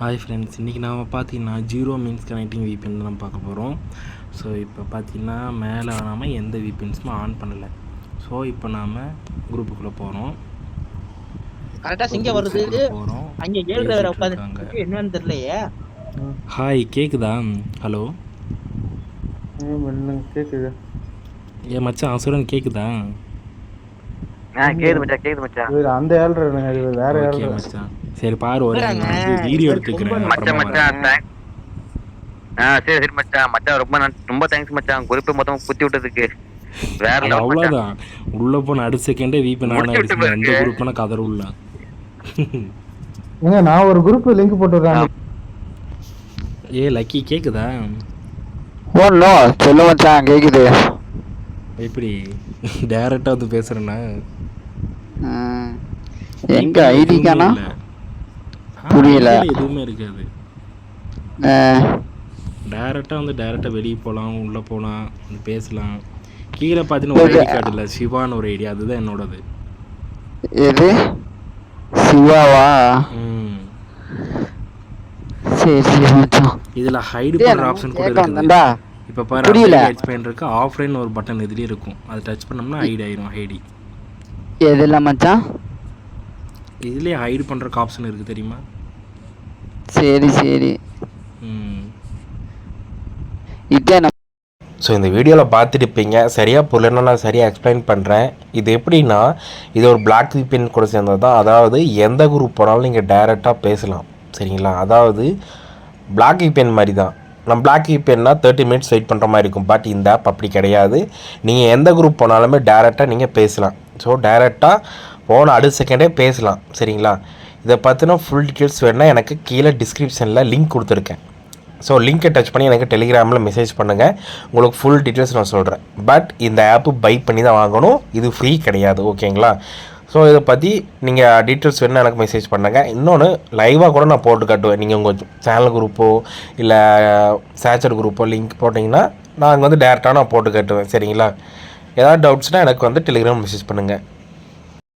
Hi friends, இன்றைக்கி நாம் பார்த்தீங்கன்னா ஜீரோ மீன்ஸ் கனெக்டிங் VPN தான் பார்க்க போகிறோம். ஸோ இப்போ பார்த்தீங்கன்னா மேலே நாம் எந்த VPNஸுமே ஆன் பண்ணலை. ஸோ இப்போ நாம் குரூப்புக்குள்ளே போகிறோம். கரெக்டாக சிங்க வருது. போகிறோம். அங்கே ஏழு வேற உட்காந்து என்னன்னு தெரியலையே. ஹாய், கேட்குதா? ஹலோ கேக்குது. ஏன் மச்சான் அசுரன் கேட்குதா? கேக்குது மச்சான். அந்த ஏழ்ற வேற ஓகே மச்சான், சரி பாரு, ஒரு வீடியோ எடுத்துக்கிறேன். சரி மச்சான். மச்சான் ரொம்ப தேங்க்ஸ் மச்சான். குறிப்பு மொத்தம் குத்தி விட்டதுக்கு. வேற அவ்வளோதான். உள்ள போன அடுத்த செகண்டே VPN ஆன் ஆயிடுச்சு. எந்த குரூப்னா கதற உள்ள. ஏங்க நான் ஒரு குரூப் லிங்க் போட்டுறேன். ஏ லக்கி, கேக்குதா? ஓ நோ, சொல்ல மச்சான் கேக்குது. எப்படி டைரக்டா வந்து பேசுறேன்னா? எங்க ஐடி காணா? புரியல. எதுவுமே இருக்காது. டைரக்டா வெளியே போகலாம், உள்ளே போகலாம், பேசலாம். கீழே பார்த்தீங்கன்னா ஒரு ஐடி கார்டு இல்லை, சிவான்னு ஒரு ஐடி, அதுதான் என்னோடது. எது சிவாவா? சரி சரி மச்சான். இதில் ஹைடு பண்ணுற ஆப்ஷன் கூட இருக்குது. இப்போ பாரு, எக்ஸ்பிளைன் இருக்கு. ஆஃப்லைன் ஒரு பட்டன் இதுலேயே இருக்கும். அதை டச் பண்ணோம்னா ஹைட் ஆயிரும். ஐடி எதில் மச்சான்? இதுலேயே ஹைடு பண்ணுறக்கு ஆப்ஷன் இருக்குது, தெரியுமா? சரி சரி. ஸோ இந்த வீடியோவில் பார்த்துருப்பீங்க. சரியாக புரியலன்னா நான் சரியாக எக்ஸ்பிளைன் பண்ணுறேன். இது எப்படின்னா, இது ஒரு பிளாக் VPN கூட சேர்ந்தது தான். அதாவது எந்த குரூப் போனாலும் நீங்கள் டைரெக்டாக பேசலாம், சரிங்களா? அதாவது பிளாக் VPN மாதிரி தான். நம்ம பிளாக் VPNனா 30 மினிட்ஸ் வெயிட் பண்ணுற மாதிரி இருக்கும். பட் இந்த ஆப் அப்படி கிடையாது. நீங்கள் எந்த குரூப் போனாலுமே டைரெக்டாக நீங்கள் பேசலாம். ஸோ டைரெக்டாக போன அடுத்த செகண்டே பேசலாம், சரிங்களா? இதை பார்த்தினா ஃபுல் டீட்டெயில்ஸ் வேணுன்னா எனக்கு கீழே டிஸ்கிரிப்ஷனில் லிங்க் கொடுத்துருக்கேன். ஸோ லிங்க்கை டச் பண்ணி எனக்கு டெலிகிராமில் மெசேஜ் பண்ணுங்கள். உங்களுக்கு ஃபுல் டீட்டெயில்ஸ் நான் சொல்கிறேன். பட் இந்த ஆப்பு பை பண்ணி தான் வாங்கணும். இது ஃப்ரீ கிடையாது, ஓகேங்களா? ஸோ இதை பற்றி நீங்கள் டீட்டெயில்ஸ் வேணுன்னா எனக்கு மெசேஜ் பண்ணுங்கள். இன்னொன்று லைவாக கூட நான் போட்டு காட்டுவேன். நீங்கள் உங்கள் சேனல் குரூப்போ இல்லை சேச்சர் குரூப்போ லிங்க் போட்டிங்கன்னா நான் டேரெக்டாக நான் போட்டு காட்டுவேன், சரிங்களா? ஏதாவது டவுட்ஸ்னால் எனக்கு டெலிகிராம் மெசேஜ் பண்ணுங்கள்.